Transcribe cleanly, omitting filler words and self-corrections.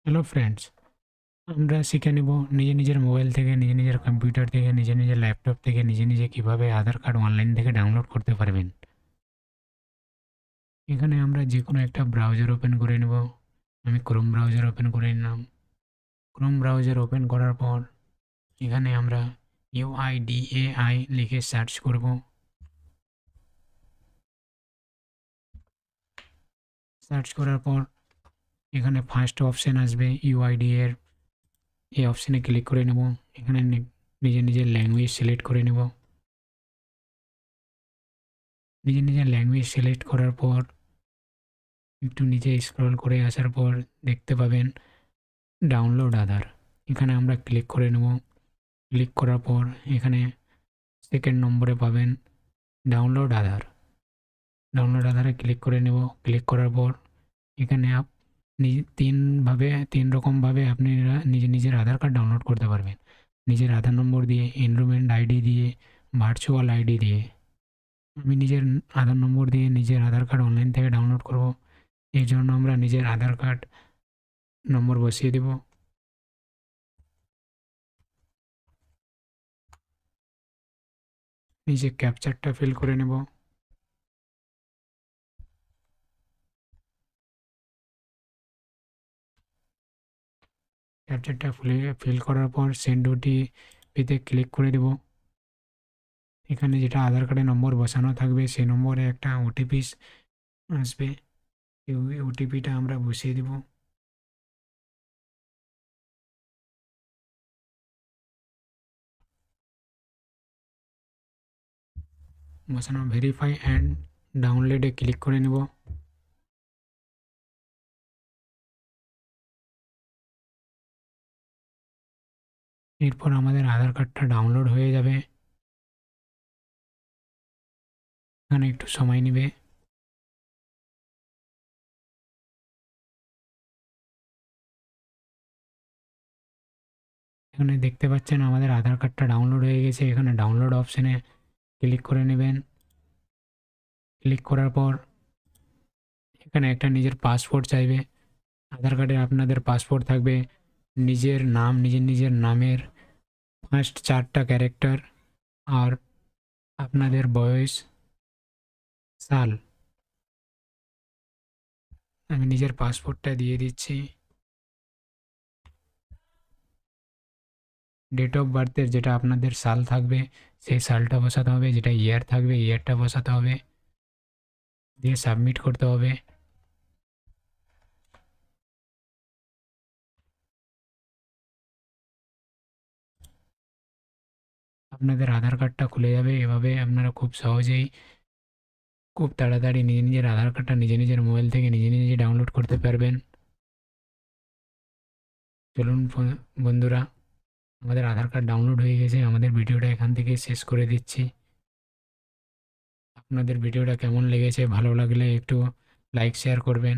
Hello friends, আমরা শিখে নেব নিজের মোবাইল থেকে, নিজের কম্পিউটার থেকে, নিজের ল্যাপটপ থেকে নিজে কিভাবে আধার কার্ড অনলাইন থেকে ডাউনলোড করতে পারবেন। এখানে আমরা যে কোনো একটা ব্রাউজার ওপেন করে নেব। আমি ক্রোম ব্রাউজার ওপেন করে নিলাম। ক্রোম ব্রাউজার ওপেন করার পর এখানে আমরা UIDAI লিখে সার্চ করব। সার্চ করার পর এখানে ফার্স্ট অপশান আসবে UIDA এর, এই অপশানে ক্লিক করে নেব। এখানে নিজের ল্যাঙ্গুয়েজ সিলেক্ট করে নেব। নিজের ল্যাঙ্গুয়েজ সিলেক্ট করার পর একটু নিচে স্ক্রল করে আসার পর দেখতে পাবেন ডাউনলোড আধার। এখানে আমরা ক্লিক করে নেব। ক্লিক করার পর এখানে সেকেন্ড নম্বরে পাবেন ডাউনলোড আধার। ডাউনলোড আধারে ক্লিক করে নেব। ক্লিক করার পর এখানে তিন রকমভাবে আপনি নিজের আধার কার্ড ডাউনলোড করতে পারবেন। নিজের আধার নম্বর দিয়ে, এনরোলমেন্ট আইডি দিয়ে, ভার্চুয়াল আইডি দিয়ে। আমি নিজের আধার নম্বর দিয়ে নিজের আধার কার্ড অনলাইন থেকে ডাউনলোড করব। এই জন্য আমরা নিজের আধার কার্ড নম্বর বসিয়ে দেব। নিজে ক্যাপচারটা ফিল করে নেব। ক্যাপচারটা ফিল করার পর সেন্ড ওটিপিতে ক্লিক করে দেব। এখানে যেটা আধার কার্ডের নম্বর বসানো থাকবে সেই নম্বরে একটা ওটিপি আসবে। এই ওটিপিটা আমরা বসিয়ে দেব। বসানো ভেরিফাই অ্যান্ড ডাউনলোডে ক্লিক করে নেব। এরপর আমাদের আধার কার্ডটা ডাউনলোড হয়ে যাবে। এখানে একটু সময় নেবে। এখানে দেখতে পাচ্ছেন আমাদের আধার কার্ডটা ডাউনলোড হয়ে গেছে। এখানে ডাউনলোড অপশানে ক্লিক করে নেবেন। ক্লিক করার পর এখানে একটা নিজের পাসপোর্ট চাইবে। আধার কার্ডে আপনাদের পাসপোর্ট থাকবে নিজের নাম, নিজের নামের ফার্স্ট 4টা ক্যারেক্টার আর আপনাদের বয়স, সাল। আমি নিজের পাসপোর্টটা দিয়ে দিচ্ছি। ডেট অফ বার্থের যেটা আপনাদের সাল থাকবে সেই সালটা বসাতে হবে, যেটা ইয়ার থাকবে ইয়ারটা বসাতে হবে, দিয়ে সাবমিট করতে হবে। আপনাদের আধার কার্ডটা খুলে যাবে। এভাবে আপনারা খুব সহজেই, খুব তাড়াতাড়ি নিজের আধার কার্ডটা নিজের মোবাইল থেকে নিজে ডাউনলোড করতে পারবেন। চলুন বন্ধুরা, আমাদের আধার কার্ড ডাউনলোড হয়ে গেছে। আমাদের ভিডিওটা এখান থেকে শেষ করে দিচ্ছি। আপনাদের ভিডিওটা কেমন লেগেছে, ভালো লাগলে একটু লাইক শেয়ার করবেন।